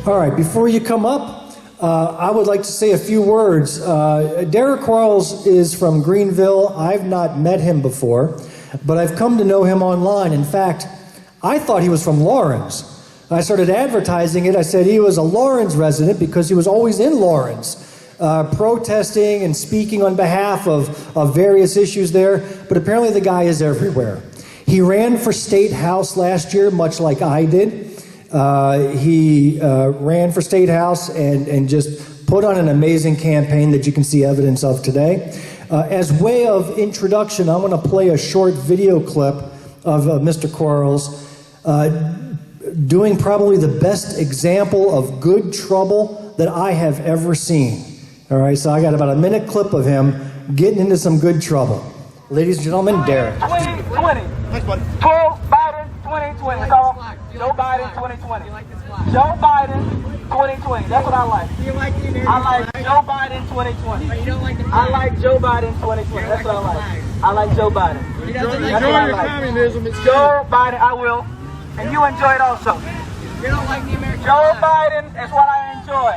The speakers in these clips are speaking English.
All right, before you come up, I would like to say a few words. Derrick Quarles is from Greenville. I've not met him before, but I've come to know him online. In fact, I thought he was from Lawrence. I started advertising it. I said he was a Lawrence resident because he was always in Lawrence, protesting and speaking on behalf of various issues there, but apparently the guy is everywhere. He ran for State House last year, much like I did. He ran for State House and just put on an amazing campaign that you can see evidence of today. As way of introduction, I'm going to play a short video clip of Mr. Quarles doing probably the best example of good trouble that I have ever seen. All right, so I got about a minute clip of him getting into some good trouble. Ladies and gentlemen, Derrick. 2020. Thanks, buddy. Joe Biden 2020. Joe Biden 2020. Joe Biden 2020. That's what I like. Do you like the American I like flag? Joe Biden 2020. But you don't like the flag. I like Joe Biden 2020. That's what I like. I like Joe Biden. He doesn't like That's the what I flag. like. Communism is Joe Biden, I will. And you enjoy it also. You don't like the American Joe flag. Biden is what I enjoy.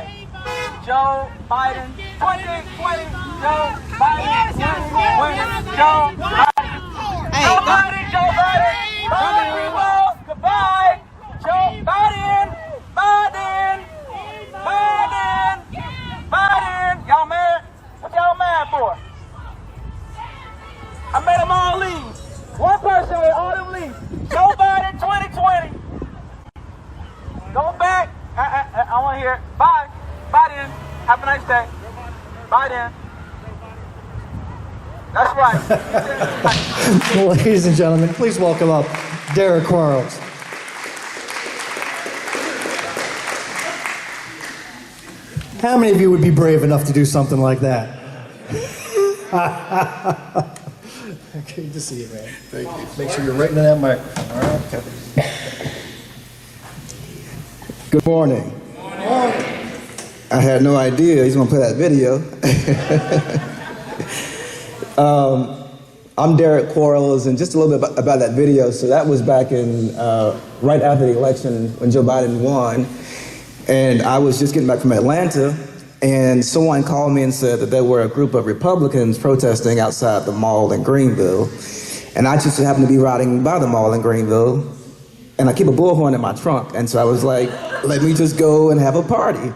Joe Biden 2020. Joe Biden 2020. Joe Biden. Joe Biden. Joe Biden. Biden people. Goodbye. Joe Biden. Biden. Biden. Biden. Y'all mad? What y'all mad for? I made them all leave. One person with all them leave. Joe Biden 2020. Go back. I want to hear it. Bye. Bye then. Have a nice day. Bye then. That's right. Ladies and gentlemen, please welcome up Derrick Quarles. How many of you would be brave enough to do something like that? Good to see you, man. Thank you. Make sure you're right into that mic. All right. Good morning. I had no idea he's going to play that video. I'm Derrick Quarles, and just a little bit about that video. So that was back in right after the election when Joe Biden won, and I was just getting back from Atlanta, and someone called me and said that there were a group of Republicans protesting outside the mall in Greenville, and I just happened to be riding by the mall in Greenville, and I keep a bullhorn in my trunk, and so I was like, let me just go and have a party.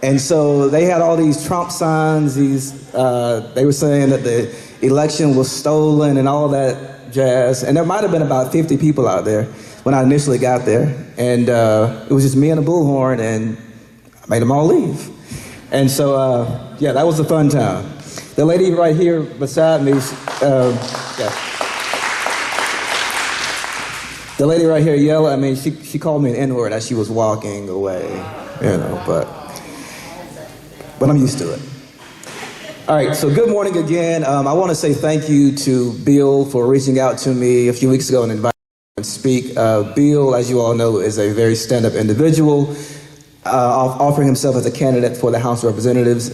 And so they had all these Trump signs, they were saying that the election was stolen and all that jazz. And there might have been about 50 people out there when I initially got there. And it was just me and a bullhorn, and I made them all leave. And so, yeah, that was a fun time. The lady right here beside me, the lady right here yelled at me. She called me an N-word as she was walking away, you know, but I'm used to it. All right, so good morning again. I want to say thank you to Bill for reaching out to me a few weeks ago and inviting me to speak. Bill, as you all know, is a very stand-up individual, offering himself as a candidate for the House of Representatives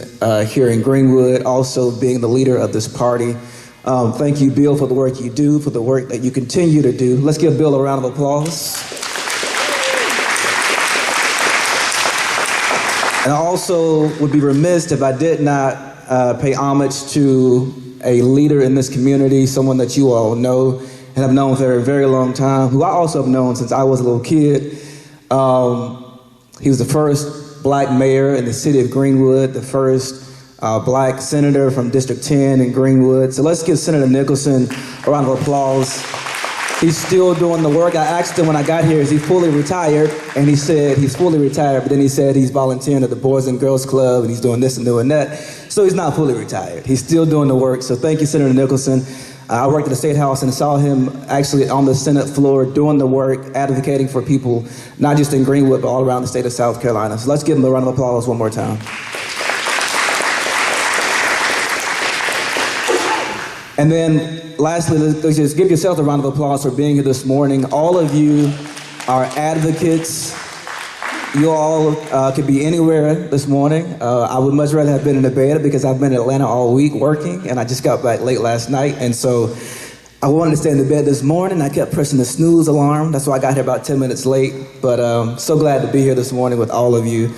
here in Greenwood, also being the leader of this party. Thank you, Bill, for the work you do, for the work that you continue to do. Let's give Bill a round of applause. And I also would be remiss if I did not pay homage to a leader in this community, someone that you all know and have known for a very long time, who I also have known since I was a little kid. He was the first black mayor in the city of Greenwood, the first black senator from District 10 in Greenwood. So let's give Senator Nicholson a round of applause. He's still doing the work. I asked him when I got here, is he fully retired? And he said he's fully retired, but then he said he's volunteering at the Boys and Girls Club and he's doing this and doing that. So he's not fully retired. He's still doing the work. So thank you, Senator Nicholson. I worked at the State House and saw him actually on the Senate floor doing the work, advocating for people, not just in Greenwood, but all around the state of South Carolina. So let's give him a round of applause one more time. And then lastly, let's just give yourself a round of applause for being here this morning. All of you are advocates. You all could be anywhere this morning. I would much rather have been in the bed because I've been in Atlanta all week working, and I just got back late last night. And so I wanted to stay in the bed this morning. I kept pressing the snooze alarm. That's why I got here about 10 minutes late. But so glad to be here this morning with all of you.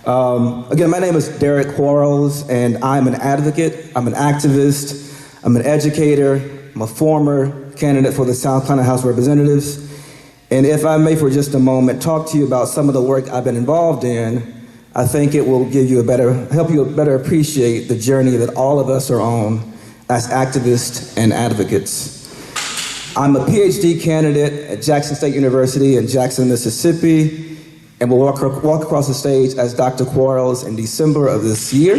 Again, my name is Derrick Quarles, and I'm an advocate. I'm an activist. I'm an educator. I'm a former candidate for the South Carolina House of Representatives. And if I may for just a moment talk to you about some of the work I've been involved in, I think it will help you better appreciate the journey that all of us are on as activists and advocates. I'm a PhD candidate at Jackson State University in Jackson, Mississippi, and will walk across the stage as Dr. Quarles in December of this year.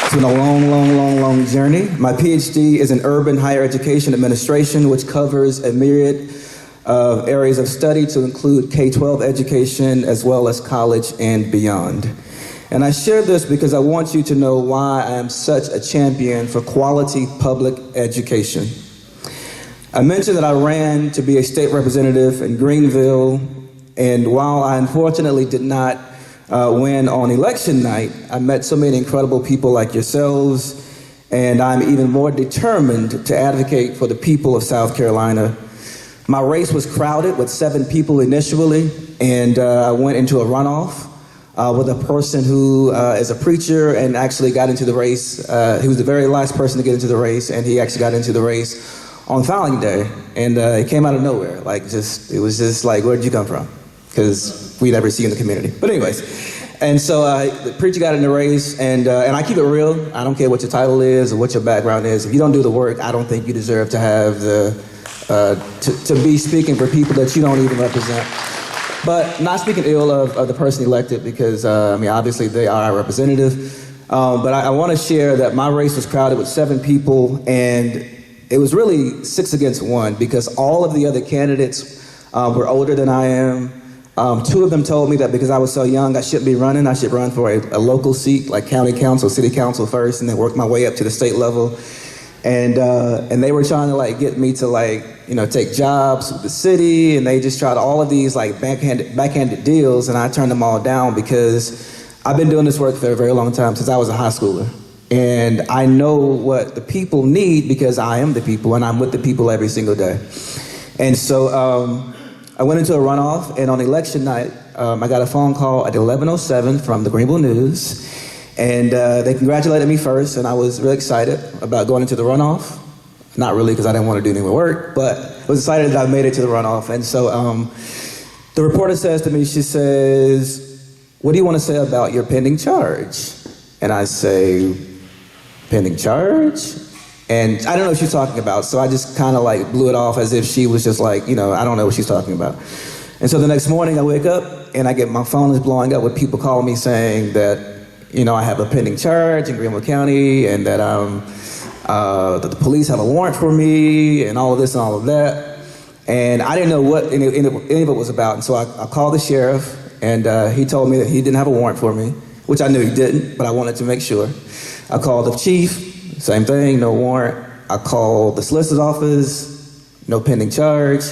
It's been a long journey. My PhD is in urban higher education administration, which covers a myriad of areas of study to include K-12 education as well as college and beyond. And I share this because I want you to know why I am such a champion for quality public education. I mentioned that I ran to be a state representative in Greenville, and while I unfortunately did not win on election night, I met so many incredible people like yourselves, and I'm even more determined to advocate for the people of South Carolina. My race was crowded with 7 people initially, and I went into a runoff with a person who is a preacher and actually got into the race. He was the very last person to get into the race, and he actually got into the race on filing day, and it came out of nowhere. It was just like, where did you come from? Because we never see you in the community. But anyways, and so the preacher got in the race, and I keep it real. I don't care what your title is or what your background is. If you don't do the work, I don't think you deserve to have to be speaking for people that you don't even represent. But not speaking ill of the person elected, because obviously they are our representative. But I want to share that my race was crowded with 7 people, and it was really 6 against 1, because all of the other candidates were older than I am. 2 of them told me that because I was so young, I shouldn't be running. I should run for a local seat, like county council, city council first, and then work my way up to the state level. And they were trying to get me to take jobs with the city, and they just tried all of these backhanded deals, and I turned them all down because I've been doing this work for a very long time, since I was a high schooler. And I know what the people need because I am the people, and I'm with the people every single day. And so I went into a runoff, and on election night, I got a phone call at 11:07 from the Greenville News. And they congratulated me first, and I was really excited about going into the runoff. Not really, because I didn't want to do any more work, but I was excited that I made it to the runoff. And so the reporter says to me, she says, "What do you want to say about your pending charge?" And I say, "Pending charge?" And I don't know what she's talking about, so I just kind of blew it off as if she was just I don't know what she's talking about. And so the next morning I wake up, and my phone is blowing up with people calling me saying that I have a pending charge in Greenville County, and that that the police have a warrant for me, and all of this and all of that. And I didn't know what any of it was about. And so I called the sheriff, and he told me that he didn't have a warrant for me, which I knew he didn't, but I wanted to make sure. I called the chief, same thing, no warrant. I called the solicitor's office, no pending charge.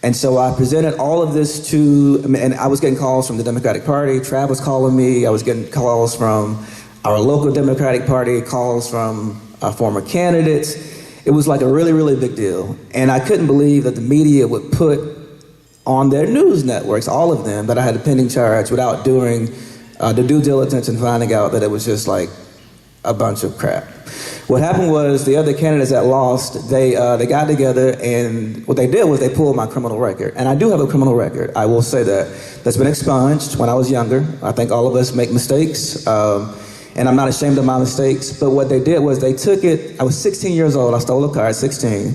And so I presented all of this and I was getting calls from the Democratic Party. Trav was calling me. I was getting calls from our local Democratic Party, calls from former candidates. It was a really, really big deal. And I couldn't believe that the media would put on their news networks, all of them, that I had a pending charge without doing the due diligence and finding out that it was just a bunch of crap. What happened was the other candidates that lost, they got together, and what they did was they pulled my criminal record. And I do have a criminal record, I will say that. That's been expunged when I was younger. I think all of us make mistakes, and I'm not ashamed of my mistakes. But what they did was they took it. I was 16 years old. I stole a car at 16.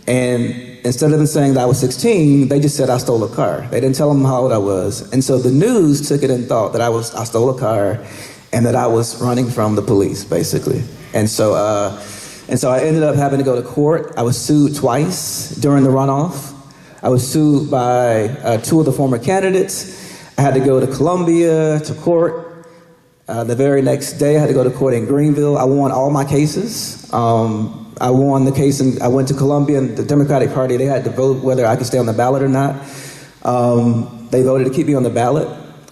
And instead of them saying that I was 16, they just said I stole a car. They didn't tell them how old I was. And so the news took it and thought that I stole a car, and that I was running from the police, basically. And so I ended up having to go to court. I was sued twice during the runoff. I was sued by 2 of the former candidates. I had to go to Columbia to court. The very next day, I had to go to court in Greenville. I won all my cases. I won the case, and I went to Columbia, and the Democratic Party, they had to vote whether I could stay on the ballot or not. They voted to keep me on the ballot.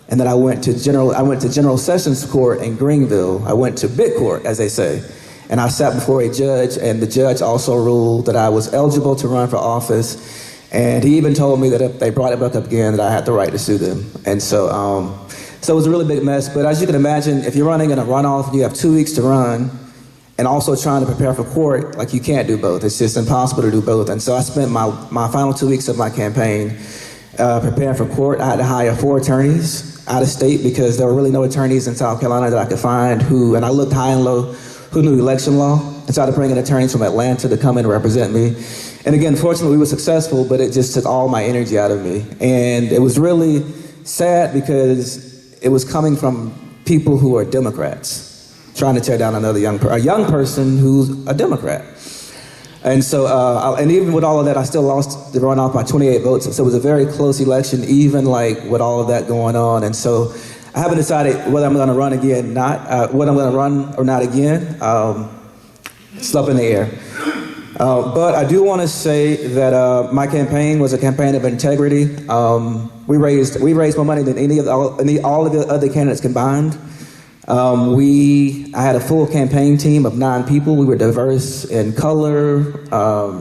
And then I went to General Sessions Court in Greenville. I went to big court, as they say. And I sat before a judge, and the judge also ruled that I was eligible to run for office. And he even told me that if they brought it back up again, that I had the right to sue them. And so it was a really big mess. But as you can imagine, if you're running in a runoff and you have 2 weeks to run, and also trying to prepare for court, like you can't do both. It's just impossible to do both. And so I spent my final 2 weeks of my campaign preparing for court. I had to hire 4 attorneys out of state because there were really no attorneys in South Carolina that I could find and I looked high and low, who knew election law. And so I had to bring in attorneys from Atlanta to come in and represent me. And again, fortunately, we were successful, but it just took all my energy out of me. And it was really sad because it was coming from people who are Democrats, trying to tear down a young person who's a Democrat. And so, and even with all of that, I still lost the runoff by 28 votes. So it was a very close election, even like with all of that going on. And so I haven't decided whether I'm going to run again, whether I'm going to run or not again. It's up in the air. But I do want to say that my campaign was a campaign of integrity. We raised more money than all of the other candidates combined. I had a full campaign team of 9 people. We were diverse in color,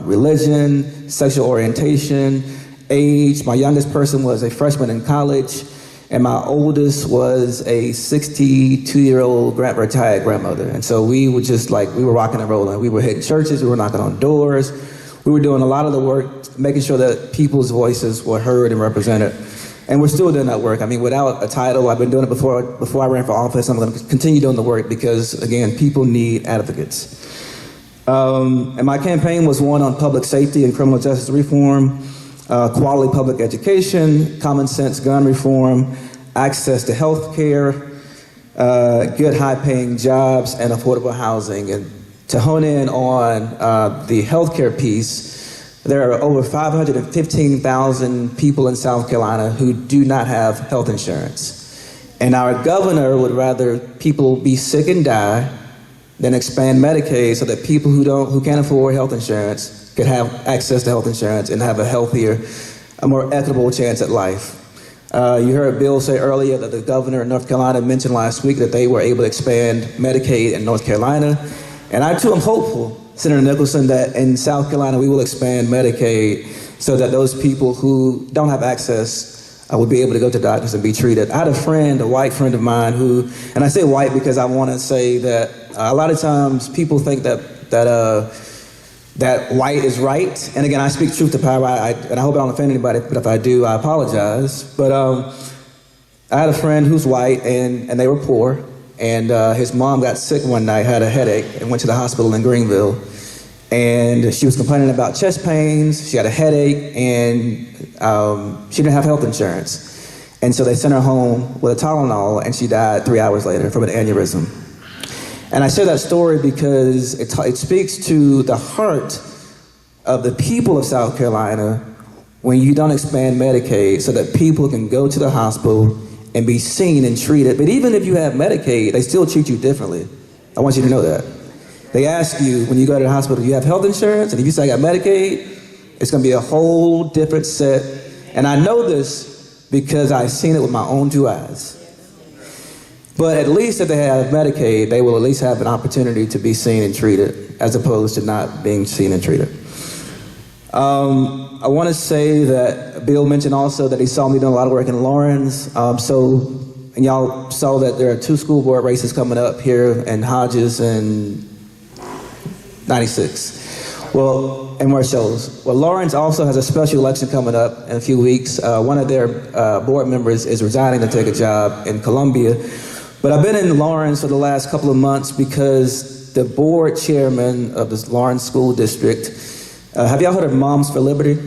religion, sexual orientation, age. My youngest person was a freshman in college, and my oldest was a 62-year-old retired grandmother. And so we were just like, we were rocking and rolling. We were hitting churches, we were knocking on doors. We were doing a lot of the work, making sure that people's voices were heard and represented. And we're still doing that work. I mean, without a title, I've been doing it before I ran for office. I'm going to continue doing the work because, again, people need advocates. And my campaign was one on public safety and criminal justice reform, quality public education, common sense gun reform, access to health care, good high-paying jobs, and affordable housing. And to hone in on the healthcare piece, there are over 515,000 people in South Carolina who do not have health insurance. And our governor would rather people be sick and die than expand Medicaid so that people who can't afford health insurance could have access to health insurance and have a healthier, a more equitable chance at life. You heard Bill say earlier that the governor in North Carolina mentioned last week that they were able to expand Medicaid in North Carolina. And I too am hopeful, Senator Nicholson, that in South Carolina we will expand Medicaid so that those people who don't have access will be able to go to doctors and be treated. I had a white friend of mine who, and I say white because I want to say that a lot of times people think that white is right. And again, I speak truth to power, and I hope I don't offend anybody, but if I do, I apologize. But I had a friend who's white, and they were poor. And his mom got sick one night, had a headache, and went to the hospital in Greenville. And she was complaining about chest pains, she had a headache, and she didn't have health insurance. And so they sent her home with a Tylenol, and she died 3 hours later from an aneurysm. And I share that story because it speaks to the heart of the people of South Carolina when you don't expand Medicaid so that people can go to the hospital and be seen and treated. But even if you have Medicaid, they still treat you differently. I want you to know that. They ask you when you go to the hospital, do you have health insurance? And if you say I got Medicaid, it's gonna be a whole different set. And I know this because I've seen it with my own 2 eyes. But at least if they have Medicaid, they will at least have an opportunity to be seen and treated as opposed to not being seen and treated. I want to say that Bill mentioned also that he saw me doing a lot of work in Lawrence. And y'all saw that there are 2 school board races coming up here in Hodges and 96. Well, and Marshalls. Well, Lawrence also has a special election coming up in a few weeks. One of their board members is resigning to take a job in Columbia. But I've been in Lawrence for the last couple of months because the board chairman of the Lawrence School District, have y'all heard of Moms for Liberty?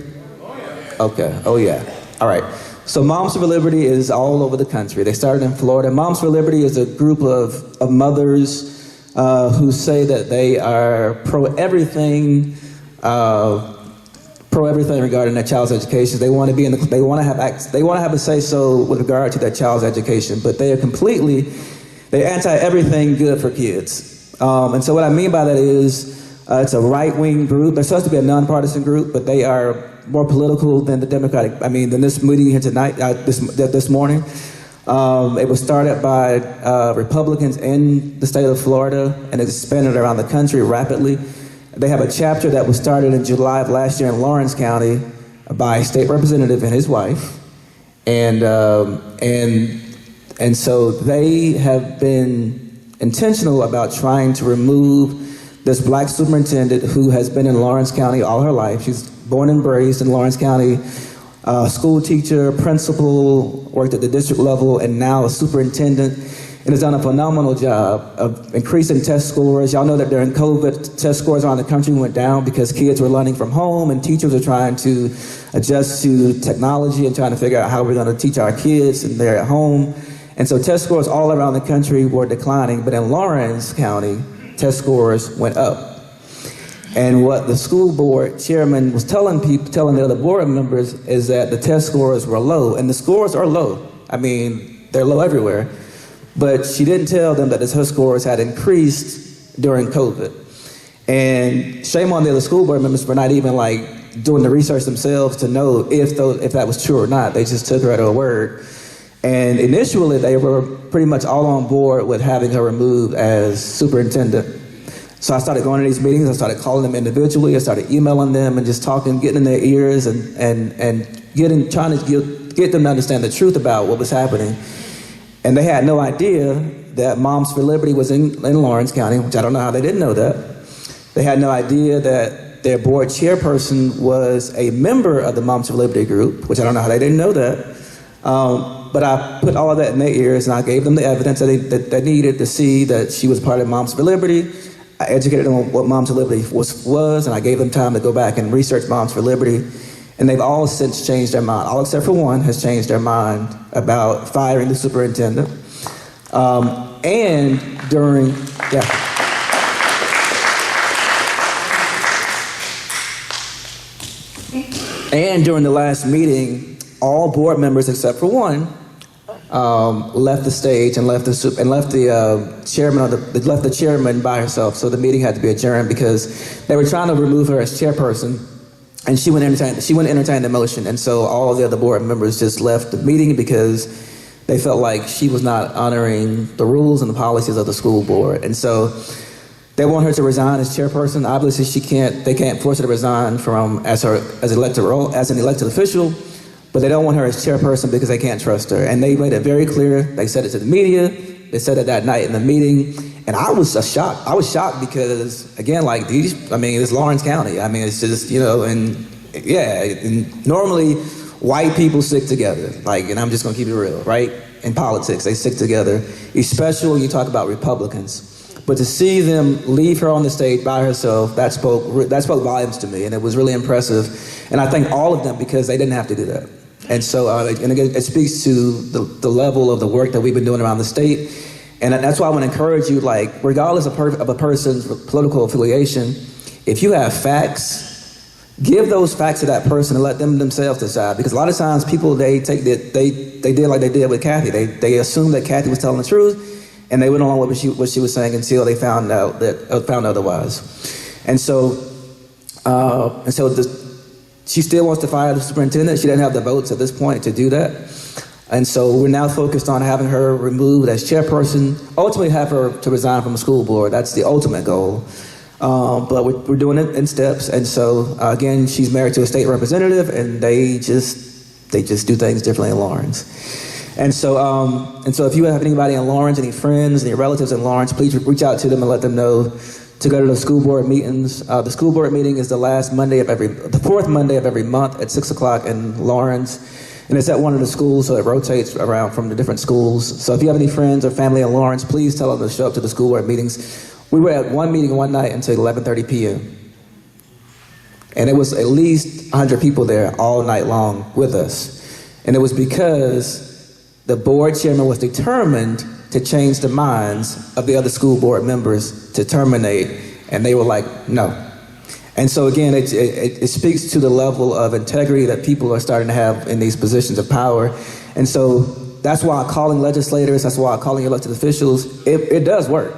Oh, yeah. Okay, oh yeah. All right. So Moms for Liberty is all over the country. They started in Florida. Moms for Liberty is a group of mothers who say that they are pro-everything regarding their child's education. They want to they want to have a say-so with regard to their child's education, but they're anti-everything good for kids. And so what I mean by that is it's a right-wing group. They're supposed to be a nonpartisan group, but they are more political than than this meeting here tonight, this morning. It was started by Republicans in the state of Florida and it's expanded around the country rapidly. They have a chapter that was started in July of last year in Lawrence County by a state representative and his wife. And so they have been intentional about trying to remove this black superintendent who has been in Lawrence County all her life. She's born and raised in Lawrence County, school teacher, principal, worked at the district level, and now a superintendent, and has done a phenomenal job of increasing test scores. Y'all know that during COVID, test scores around the country went down because kids were learning from home and teachers are trying to adjust to technology and trying to figure out how we're gonna teach our kids and they're at home. And so test scores all around the country were declining, but in Lawrence County, test scores went up. And what the school board chairman was telling the other board members is that the test scores were low, and the scores are low. I mean, they're low everywhere. But she didn't tell them that the test scores had increased during COVID. And shame on the other school board members for not even doing the research themselves to know if that was true or not. They just took her at her word. And initially, they were pretty much all on board with having her removed as superintendent. So I started going to these meetings, I started calling them individually, I started emailing them and just talking, getting in their ears and trying to get them to understand the truth about what was happening. And they had no idea that Moms for Liberty was in Lawrence County, which I don't know how they didn't know that. They had no idea that their board chairperson was a member of the Moms for Liberty group, which I don't know how they didn't know that. But I put all of that in their ears and I gave them the evidence that they needed to see that she was part of Moms for Liberty. I educated them on what Moms for Liberty was, and I gave them time to go back and research Moms for Liberty. And they've all since changed their mind. All except for one has changed their mind about firing the superintendent. And during the last meeting, all board members except for one left the stage and left the chairman by herself. So the meeting had to be adjourned because they were trying to remove her as chairperson, and she wouldn't entertain the motion. And so all of the other board members just left the meeting because they felt like she was not honoring the rules and the policies of the school board. And so they want her to resign as chairperson. Obviously, they can't force her to resign as an elected official. But they don't want her as chairperson because they can't trust her. And they made it very clear. They said it to the media. They said it that night in the meeting. And I was just shocked. I was shocked because, again, it's Lawrence County. I mean, it's just, and normally white people stick together. And I'm just going to keep it real, right? In politics, they stick together, especially when you talk about Republicans. But to see them leave her on the stage by herself, that spoke volumes to me, and it was really impressive. And I thank all of them because they didn't have to do that. And so, and again, it speaks to the level of the work that we've been doing around the state. And that's why I want to encourage you, regardless of a person's political affiliation, if you have facts, give those facts to that person and let them themselves decide. Because a lot of times people, they did like they did with Kathy. They assumed that Kathy was telling the truth, and they went along with what she was saying until they found otherwise. And so she still wants to fire the superintendent. She didn't have the votes at this point to do that. And so we're now focused on having her removed as chairperson, ultimately have her to resign from the school board. That's the ultimate goal. But we're doing it in steps. And so, again, she's married to a state representative, and they just do things differently in Lawrence. And so if you have anybody in Lawrence, any friends, any relatives in Lawrence, please reach out to them and let them know to go to the school board meetings. The school board meeting is the fourth Monday of every month at 6 o'clock in Lawrence. And it's at one of the schools, so it rotates around from the different schools. So if you have any friends or family in Lawrence, please tell them to show up to the school board meetings. We were at one meeting one night until 11:30 p.m. And it was at least 100 people there all night long with us. And it was because the board chairman was determined to change the minds of the other school board members to terminate, and they were like, no. And so again, it speaks to the level of integrity that people are starting to have in these positions of power. And so that's why calling legislators, that's why calling elected officials, it does work.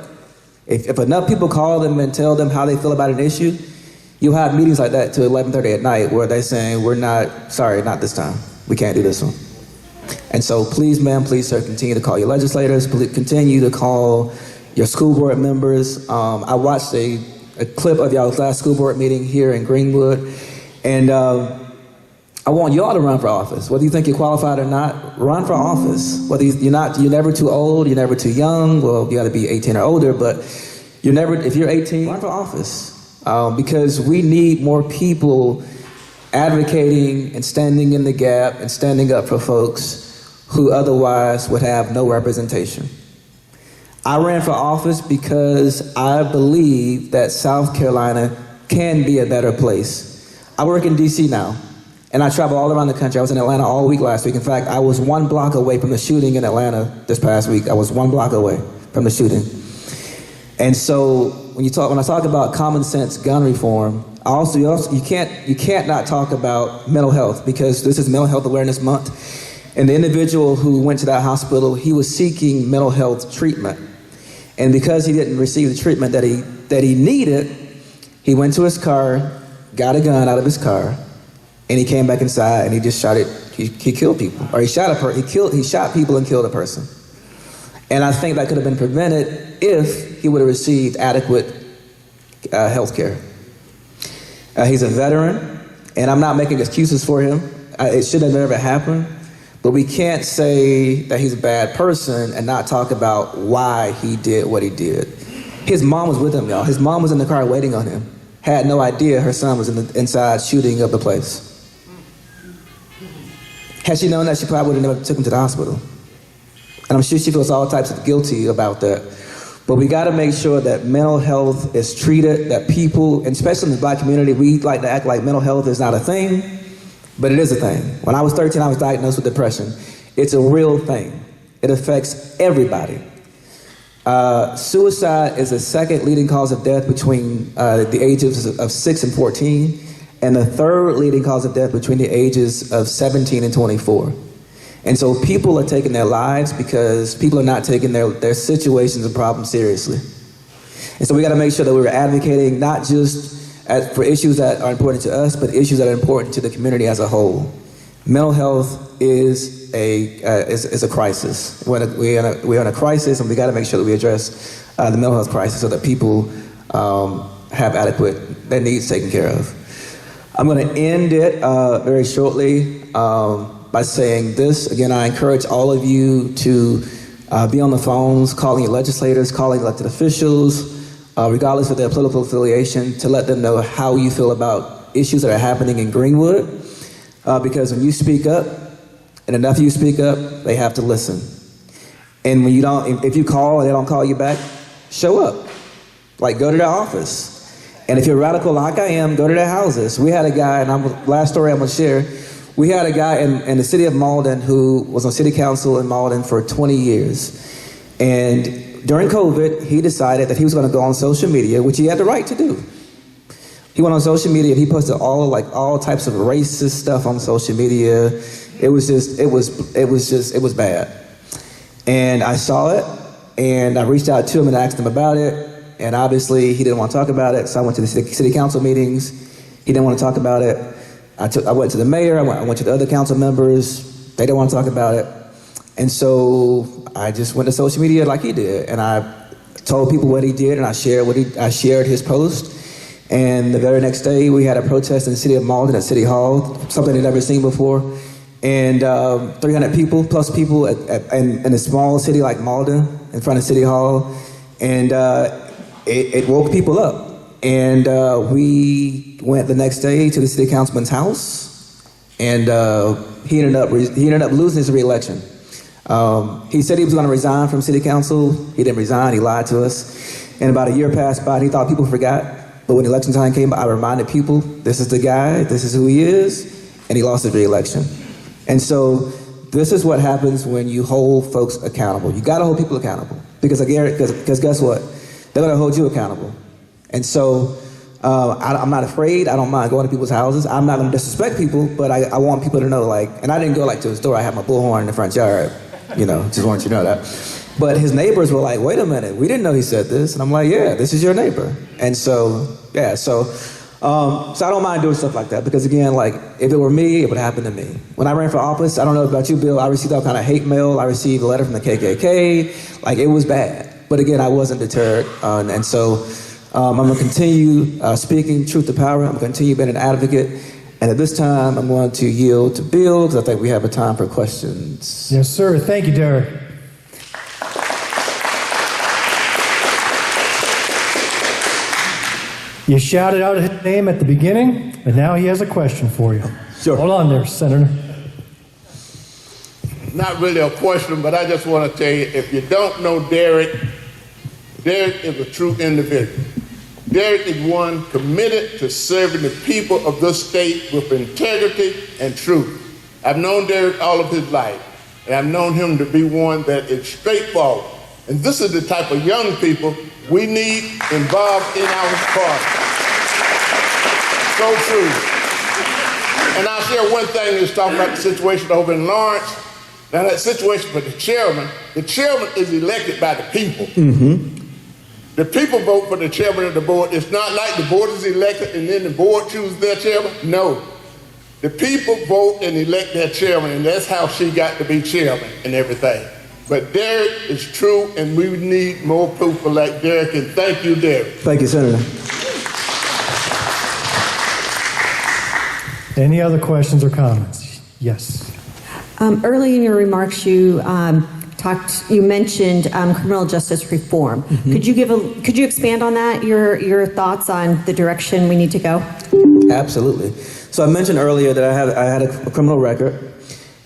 If enough people call them and tell them how they feel about an issue, you'll have meetings like that till 11:30 at night where they're saying, not this time. We can't do this one. And so please, ma'am, please, sir, continue to call your legislators, continue to call your school board members. I watched a clip of y'all's last school board meeting here in Greenwood, and I want y'all to run for office. Whether you think you're qualified or not, run for office. Whether you're never too old, you're never too young. Well, you got to be 18 or older, but if you're 18, run for office. Because we need more people advocating and standing in the gap and standing up for folks who otherwise would have no representation. I ran for office because I believe that South Carolina can be a better place. I work in DC now, and I travel all around the country. I was in Atlanta all week last week. In fact, I was 1 block away from the shooting in Atlanta this past week. I was 1 block away from the shooting. And so when I talk about common sense gun reform, you can't not talk about mental health, because this is Mental Health Awareness Month. And the individual who went to that hospital, he was seeking mental health treatment. And because he didn't receive the treatment that he needed, he went to his car, got a gun out of his car, and he came back inside and he just shot it. He killed people, or he shot people and killed a person. And I think that could have been prevented if he would have received adequate health care. He's a veteran, and I'm not making excuses for him. It should have never happened. But we can't say that he's a bad person and not talk about why he did what he did. His mom was with him, y'all. His mom was in the car waiting on him. Had no idea her son was inside shooting up the place. Had she known that, she probably would have never took him to the hospital. And I'm sure she feels all types of guilty about that. But we gotta make sure that mental health is treated, that people, and especially in the Black community, we like to act like mental health is not a thing. But it is a thing. When I was 13, I was diagnosed with depression. It's a real thing. It affects everybody. Suicide is the second leading cause of death between the ages of 6 and 14, and the third leading cause of death between the ages of 17 and 24. And so people are taking their lives because people are not taking their situations and problems seriously. And so we gotta make sure that we're advocating not just for issues that are important to us, but issues that are important to the community as a whole. Mental health is a crisis. We're in a crisis, and we got to make sure that we address the mental health crisis so that people have their needs taken care of. I'm going to end it very shortly by saying this. Again, I encourage all of you to be on the phones, calling your legislators, calling elected officials, regardless of their political affiliation, to let them know how you feel about issues that are happening in Greenwood. Because when you speak up, and enough of you speak up, they have to listen. And when if you call and they don't call you back, show up. Like, go to their office. And if you're radical like I am, go to their houses. We had a guy, and last story I'm gonna share, we had a guy in the city of Malden who was on city council in Malden for 20 years. And during COVID, he decided that he was going to go on social media, which he had the right to do. He went on social media and he posted all types of racist stuff on social media. It was bad. And I saw it, and I reached out to him and asked him about it. And obviously, he didn't want to talk about it. So I went to the city council meetings. He didn't want to talk about it. I went to the mayor. I went to the other council members. They didn't want to talk about it. And so I just went to social media like he did, and I told people what he did, and I shared his post. And the very next day, we had a protest in the city of Malden at City Hall, something they'd never seen before. And 300 people, plus people in a small city like Malden, in front of City Hall. And it woke people up. And we went the next day to the city councilman's house, and he ended up losing his re-election. He said he was going to resign from city council. He didn't resign. He lied to us. And about a year passed by, and he thought people forgot. But when election time came, I reminded people, this is the guy, this is who he is, and he lost his re-election. And so this is what happens when you hold folks accountable. You got to hold people accountable, because guess what? They're going to hold you accountable. And so I'm not afraid. I don't mind going to people's houses. I'm not going to disrespect people, but I want people to know, like, and I didn't go to his door. I had my bullhorn in the front yard, just wanted you to know that. But his neighbors were like, wait a minute, we didn't know he said this. And I'm like, yeah, this is your neighbor. And so, yeah, so So I don't mind doing stuff like that because, again, like, if it were me, it would happen to me. When I ran for office, I don't know about you, Bill, I received all kind of hate mail. I received a letter from the KKK. Like, it was bad. But again, I wasn't deterred. And so I'm going to continue speaking truth to power. I'm going to continue being an advocate. And at this time, I'm going to yield to Bill because I think we have a time for questions. Yes, sir. Thank you, Derrick. You shouted out his name at the beginning, and now he has a question for you. Sure. Hold on there, Senator. Not really a question, but I just want to tell you, if you don't know Derrick, Derrick is a true individual. Derrick is one committed to serving the people of this state with integrity and truth. I've known Derrick all of his life, and I've known him to be one that is straightforward. And this is the type of young people we need involved in our party. So true. And I'll share one thing is talking about the situation over in Lawrence. Now that situation for the chairman is elected by the people. Mm-hmm. The people vote for the chairman of the board. It's not like the board is elected and then the board chooses their chairman. No. The people vote and elect their chairman, and that's how she got to be chairman and everything. But Derrick is true, and we need more people like Derrick, and thank you, Derrick. Thank you, Senator. Any other questions or comments? Yes. Early in your remarks, you mentioned criminal justice reform. Mm-hmm. Could you expand on that? Your thoughts on the direction we need to go? Absolutely. So I mentioned earlier that I had a criminal record,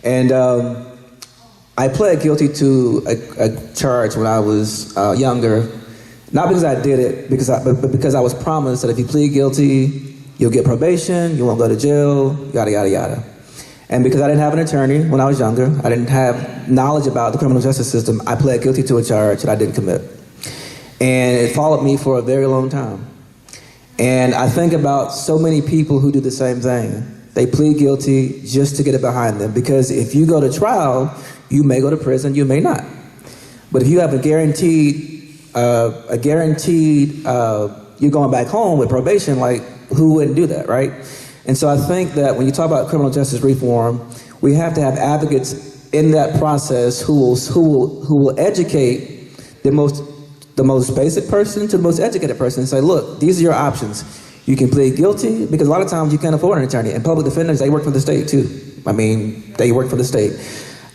and I pled guilty to a charge when I was younger, not because I did it, but because I was promised that if you plead guilty, you'll get probation, you won't go to jail, yada, yada, yada. And because I didn't have an attorney when I was younger, I didn't have knowledge about the criminal justice system, I pled guilty to a charge that I didn't commit. And it followed me for a very long time. And I think about so many people who do the same thing. They plead guilty just to get it behind them, because if you go to trial, you may go to prison, you may not. But if you have a guaranteed you're going back home with probation, like, who wouldn't do that, right? And so I think that when you talk about criminal justice reform, we have to have advocates in that process who will educate the most basic person to the most educated person and say, look, these are your options. You can plead guilty, because a lot of times you can't afford an attorney. And public defenders, they work for the state too. I mean, they work for the state.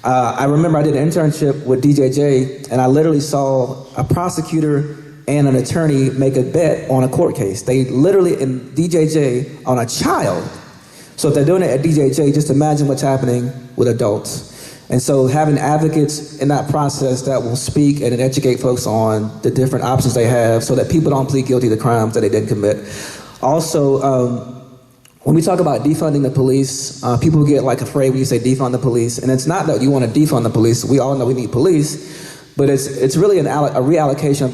I remember I did an internship with DJJ, and I literally saw a prosecutor and an attorney make a bet on a court case. They literally, in DJJ, on a child. So if they're doing it at DJJ, just imagine what's happening with adults. And so having advocates in that process that will speak and educate folks on the different options they have so that people don't plead guilty to crimes that they didn't commit. Also, when we talk about defunding the police, people get like afraid when you say defund the police, and it's not that you want to defund the police. We all know we need police, but it's really a reallocation of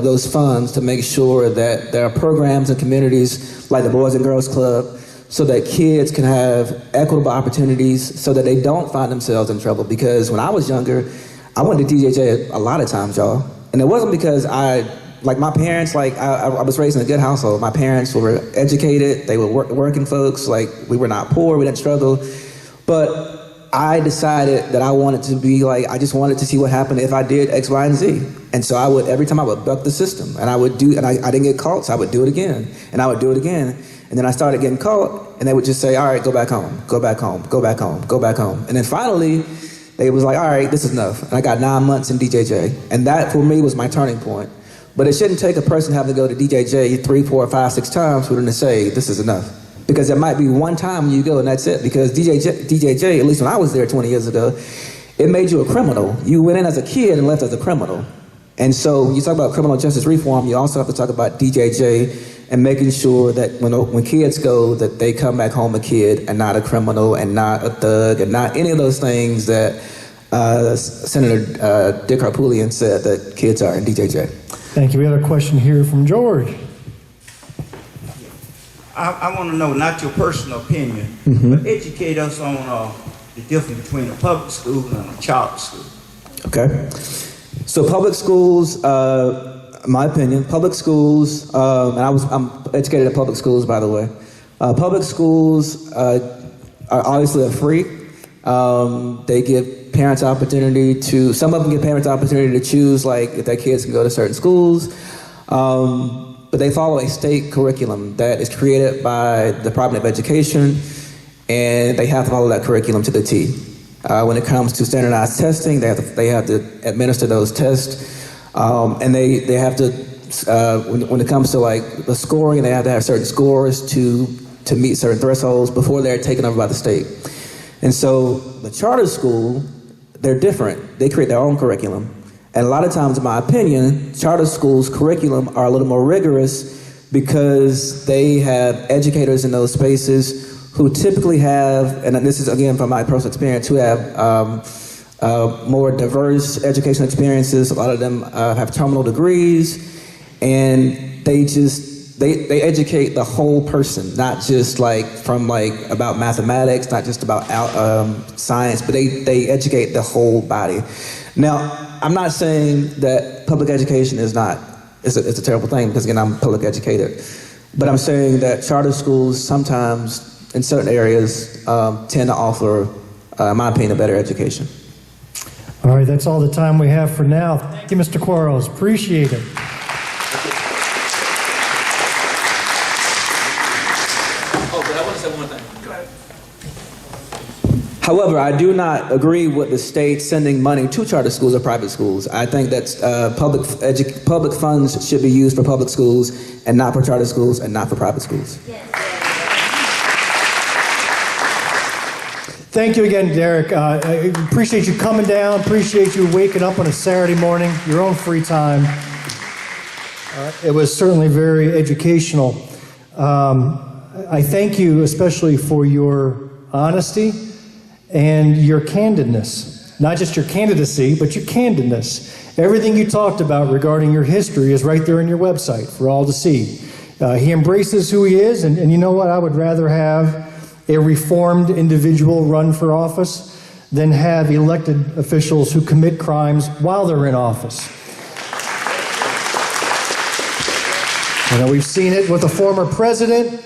those funds to make sure that there are programs in communities like the Boys and Girls Club, so that kids can have equitable opportunities, so that they don't find themselves in trouble. Because when I was younger, I went to DJJ a lot of times, y'all, and it wasn't because my parents, I was raised in a good household. My parents were educated, they were working folks, we were not poor, we didn't struggle. But I decided that I wanted to be I just wanted to see what happened if I did X, Y, and Z. And so every time I would buck the system, and I didn't get caught, so I would do it again, and I would do it again. And then I started getting caught, and they would just say, all right, go back home, go back home, go back home, go back home. And then finally, they was like, all right, this is enough. And I got 9 months in DJJ. And that, for me, was my turning point. But it shouldn't take a person having to go to DJJ 3, 4, 5, 6 times for them to say, this is enough. Because there might be one time you go and that's it. Because DJJ, at least when I was there 20 years ago, it made you a criminal. You went in as a kid and left as a criminal. And so when you talk about criminal justice reform, you also have to talk about DJJ and making sure that when kids go, that they come back home a kid and not a criminal and not a thug and not any of those things that Senator Dick Harpootlian said that kids are in DJJ. Thank you. We have a question here from George. I want to know, not your personal opinion, but educate us on the difference between a public school and a charter school. Okay. So public schools, my opinion, public schools, and I'm educated at public schools, by the way. Public schools are obviously free. They give parents opportunity to, some of them give parents opportunity to choose, like, if their kids can go to certain schools. But they follow a state curriculum that is created by the Department of Education, and they have to follow that curriculum to the T. When it comes to standardized testing, they have to administer those tests, and they have to, when it comes to like the scoring, they have to have certain scores to meet certain thresholds before they're taken over by the state. And so the charter school, they're different. They create their own curriculum. And a lot of times, in my opinion, charter schools' curriculum are a little more rigorous because they have educators in those spaces who typically have, and this is again from my personal experience, who have more diverse educational experiences. A lot of them have terminal degrees, and they educate the whole person, not just like from like about mathematics, not just about science, but they educate the whole body. Now, I'm not saying that public education is it's a terrible thing, because again, I'm public educated. But I'm saying that charter schools sometimes, in certain areas, tend to offer, in my opinion, a better education. All right, that's all the time we have for now. Thank you, Mr. Quarles. Appreciate it. Oh, but I want to say one thing. Go ahead. However, I do not agree with the state sending money to charter schools or private schools. I think that public funds should be used for public schools and not for charter schools and not for private schools. Yes. Thank you again, Derrick. I appreciate you coming down. Appreciate you waking up on a Saturday morning, your own free time. It was certainly very educational. I thank you especially for your honesty and your candidness. Not just your candidacy, but your candidness. Everything you talked about regarding your history is right there on your website for all to see. He embraces who he is, and you know what? I would rather have a reformed individual run for office than have elected officials who commit crimes while they're in office. You know, we've seen it with the former president.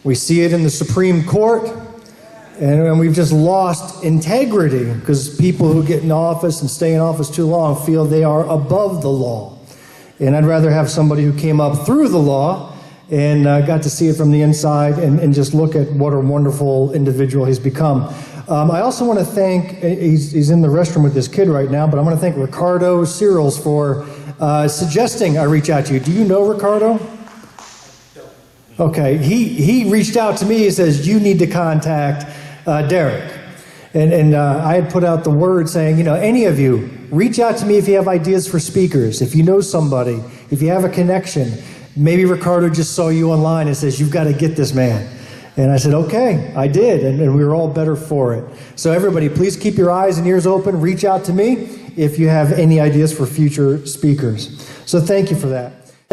We see it in the Supreme Court. And we've just lost integrity because people who get in office and stay in office too long feel they are above the law. And I'd rather have somebody who came up through the law and got to see it from the inside and just look at what a wonderful individual he's become. I also want to thank, he's in the restroom with this kid right now, but I want to thank Ricardo Searles for suggesting I reach out to you. Do you know Ricardo? Okay, he reached out to me. He says, you need to contact Derrick. And I had put out the word saying, you know, any of you, reach out to me if you have ideas for speakers, if you know somebody, if you have a connection. Maybe Ricardo just saw you online and says, you've got to get this man. And I said, okay, I did, and we were all better for it. So everybody, please keep your eyes and ears open. Reach out to me if you have any ideas for future speakers. So thank you for that.